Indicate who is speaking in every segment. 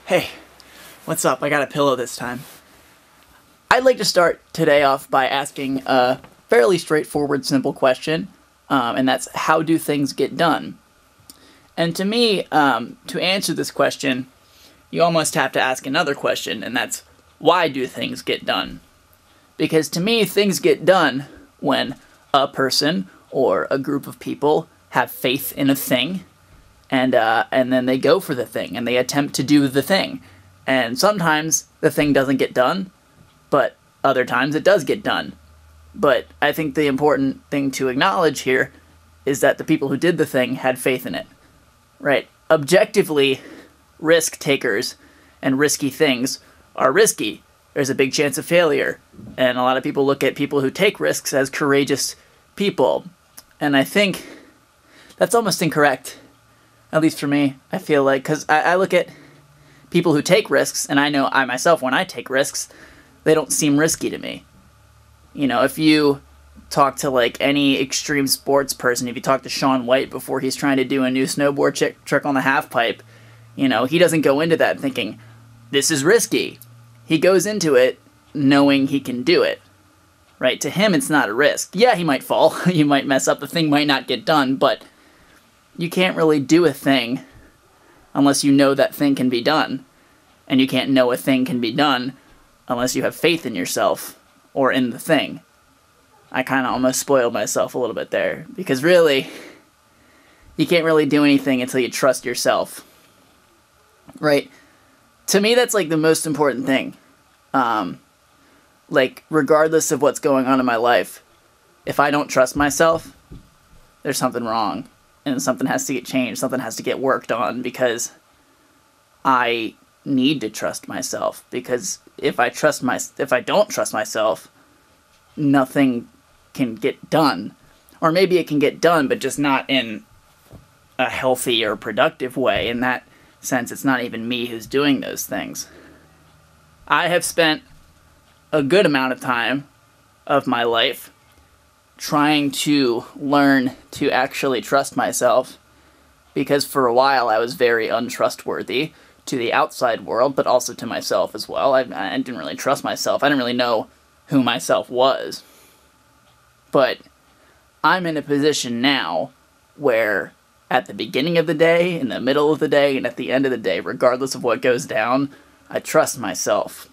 Speaker 1: Hey, what's up? I got a pillow this time. I'd like to start today off by asking a fairly straightforward, simple question, and that's how do things get done? And to me, to answer this question, you almost have to ask another question, and that's why do things get done? Because to me, things get done when a person or a group of people have faith in a thing, and then they go for the thing, and they attempt to do the thing. And sometimes the thing doesn't get done, but other times it does get done. But I think the important thing to acknowledge here is that the people who did the thing had faith in it. Right? Objectively, risk takers and risky things are risky. There's a big chance of failure. And a lot of people look at people who take risks as courageous people. And I think that's almost incorrect. At least for me, I feel like, because I look at people who take risks, and I know I myself, when I take risks, they don't seem risky to me. You know, if you talk to like any extreme sports person, if you talk to Shaun White before he's trying to do a new snowboard trick on the half pipe, you know, he doesn't go into that thinking, this is risky. He goes into it knowing he can do it. Right? To him, it's not a risk. Yeah, he might fall. You might mess up. The thing might not get done, but you can't really do a thing unless you know that thing can be done. And you can't know a thing can be done unless you have faith in yourself or in the thing. I kind of almost spoiled myself a little bit there, because really, you can't really do anything until you trust yourself. Right? To me, that's like the most important thing. Like, regardless of what's going on in my life, if I don't trust myself, there's something wrong. And something has to get changed, something has to get worked on, because I need to trust myself. Because if I don't trust myself, nothing can get done. Or maybe it can get done, but just not in a healthy or productive way. In that sense, it's not even me who's doing those things. I have spent a good amount of time of my life trying to learn to actually trust myself, because for a while I was very untrustworthy to the outside world, but also to myself as well. I didn't really trust myself. I didn't really know who myself was. But I'm in a position now where at the beginning of the day, in the middle of the day, and at the end of the day, regardless of what goes down, I trust myself.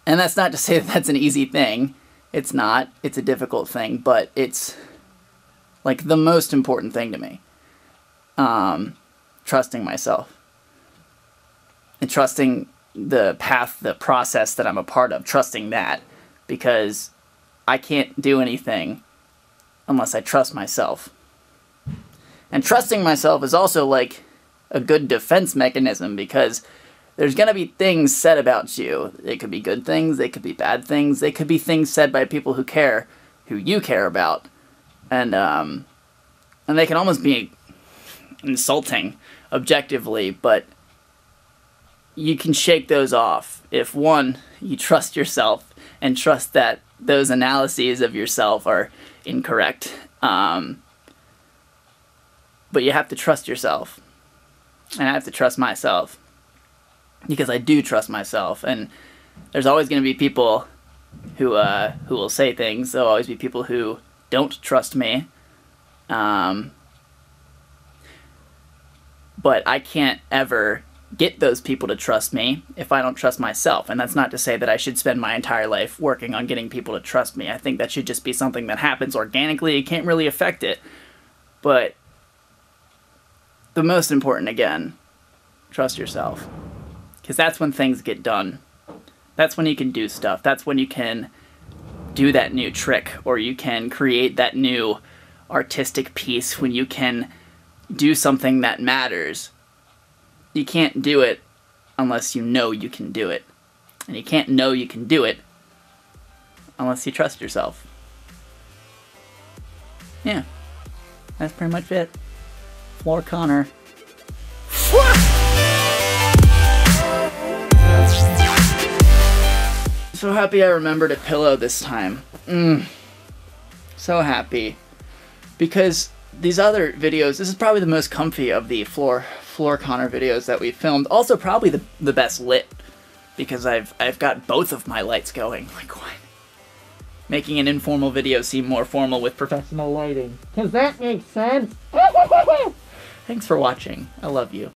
Speaker 1: And that's not to say that that's an easy thing. It's not. It's a difficult thing, but it's like the most important thing to me. Trusting myself. And trusting the path, the process that I'm a part of. Trusting that. Because I can't do anything unless I trust myself. And trusting myself is also like a good defense mechanism, because there's going to be things said about you. They could be good things, they could be bad things, they could be things said by people who care, who you care about. And they can almost be insulting, objectively, but you can shake those off if, one, you trust yourself and trust that those analyses of yourself are incorrect. But you have to trust yourself. And I have to trust myself. Because I do trust myself, and there's always going to be people who will say things. There'll always be people who don't trust me, but I can't ever get those people to trust me if I don't trust myself. And that's not to say that I should spend my entire life working on getting people to trust me. I think that should just be something that happens organically. You can't really affect it. But the most important, again, trust yourself. Because that's when things get done. That's when you can do stuff. That's when you can do that new trick, or you can create that new artistic piece, when you can do something that matters. You can't do it unless you know you can do it. And you can't know you can do it unless you trust yourself. Yeah. That's pretty much it. Floor Connor. So happy I remembered a pillow this time. So happy. Because these other videos, this is probably the most comfy of the floor floor Connor videos that we've filmed. Also, probably the best lit, because I've got both of my lights going. Like, what? Making an informal video seem more formal with professional lighting. Does that make sense? Thanks for watching. I love you.